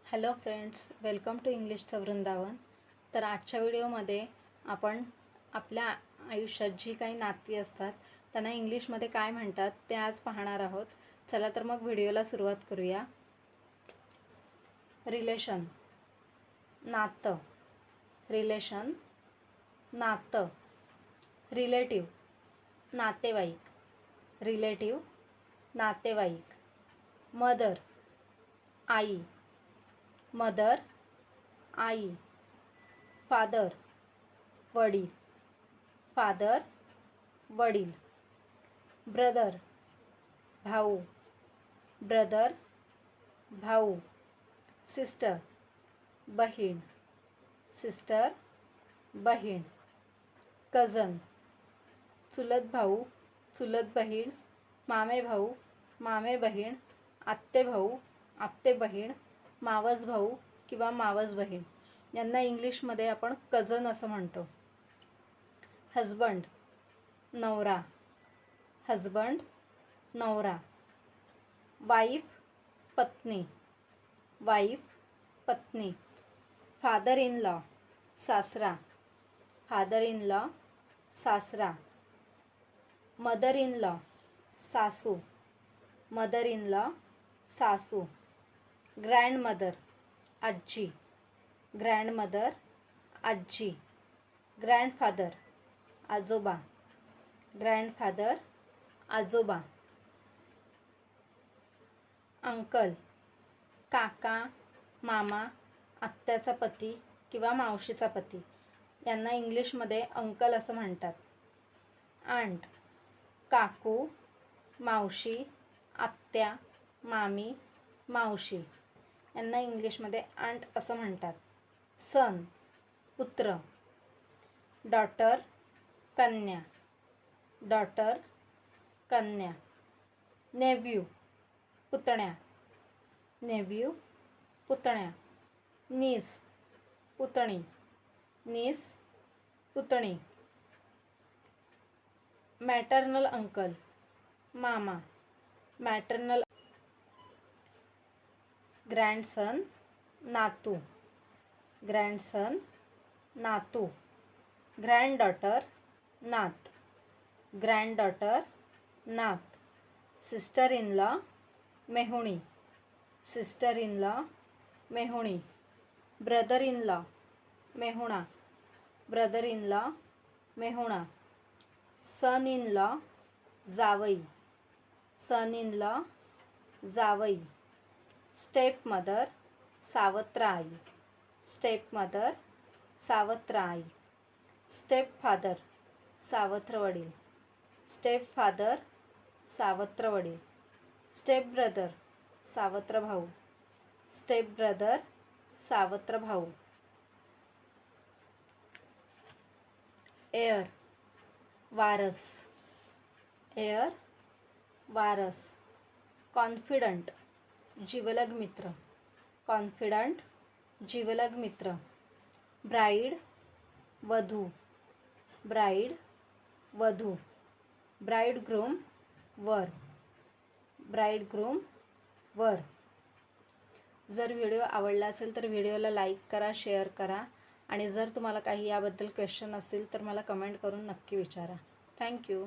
Hello friends, welcome to इंग्लिशचं वृंदावन. तर आजच्या व्हिडिओमध्ये आपण आपल्या आयुष्यात जी काही नाती असतात त्यांना इंग्लिशमध्ये काय म्हणतात ते आज पाहणार आहोत. चला तर मग व्हिडिओला सुरुवात करूया. रिलेशन, नातं. रिलेशन, नातं. रिलेटिव्ह, नातेवाईक. रिलेटिव्ह, नातेवाईक. मदर, आई. मदर, आई. फादर, वडील. फादर, वडील. ब्रदर, भाऊ. ब्रदर, भाऊ. सिस्टर, बहीण. सिस्टर, बहीण. कझन, चुलत भाऊ, चुलत बहीण, मामे भाऊ, मामे बहीण, आत्ते भाऊ, आत्ते बहीण, मावस भाऊ किंवा मावस बहीण यांना इंग्लिशमध्ये आपण कझन असं म्हणतो. हजबंड, नवरा. हजबंड, नवरा. वाईफ, पत्नी. वाईफ, पत्नी. फादर इन लॉ, सासरा. फादर इन लॉ, सासरा. मदर इन लॉ, सासू. मदर इन लॉ, सासू. ग्रँडमदर, आजी. ग्रँडमदर, आजी. ग्रँडफादर, आजोबा. ग्रँडफादर, आजोबा. अंकल, काका, मामा, आत्याचा पती किंवा मावशीचा पती यांना इंग्लिशमध्ये अंकल असं म्हणतात. आंट, काकू, मावशी, आत्या, मामी, मावशी यांना इंग्लिशमध्ये आंट असं म्हणतात. सन, पुत्र. डॉटर, कन्या. डॉटर, कन्या. नेव्ह्यू, पुतण्या. नेव्ह्यू, पुतण्या. नीस, पुतणी. नीस, पुतणी. मॅटर्नल अंकल, मामा. मॅटर्नल. ग्रँडसन, नातू. ग्रँडसन, नातू. ग्रँडडॉटर, नात. ग्रँडडॉटर, नात. सिस्टर इन लॉ, मेहुणी. सिस्टर इन लॉ, मेहुणी. ब्रदर इन लॉ, मेहुणा. ब्रदर इन लॉ, मेहुणा. सन इन लॉ, जावई. सन इन लॉ, जावई. स्टेप मदर, सावत्र आई. स्टेप मदर, सावत्र आई. स्टेप फादर, सावत्र वडील. स्टेप फादर, सावत्र वडील. स्टेप ब्रदर, सावत्र भाऊ. स्टेप ब्रदर, सावत्र भाऊ. एअर, वारस. एअर, वारस. कॉन्फिडंट, जिवलग मित्र. कॉन्फिडंट, जिवलग मित्र. ब्राईड, वधू. ब्राईड, वधू. ब्राईडग्रूम, वर. ब्राईडग्रूम, वर. जर व्हिडिओ आवडला असेल तर व्हिडिओला लाईक करा, शेअर करा आणि जर तुम्हाला काही याबद्दल क्वेश्चन असेल तर मला कमेंट करून नक्की विचारा. थँक्यू.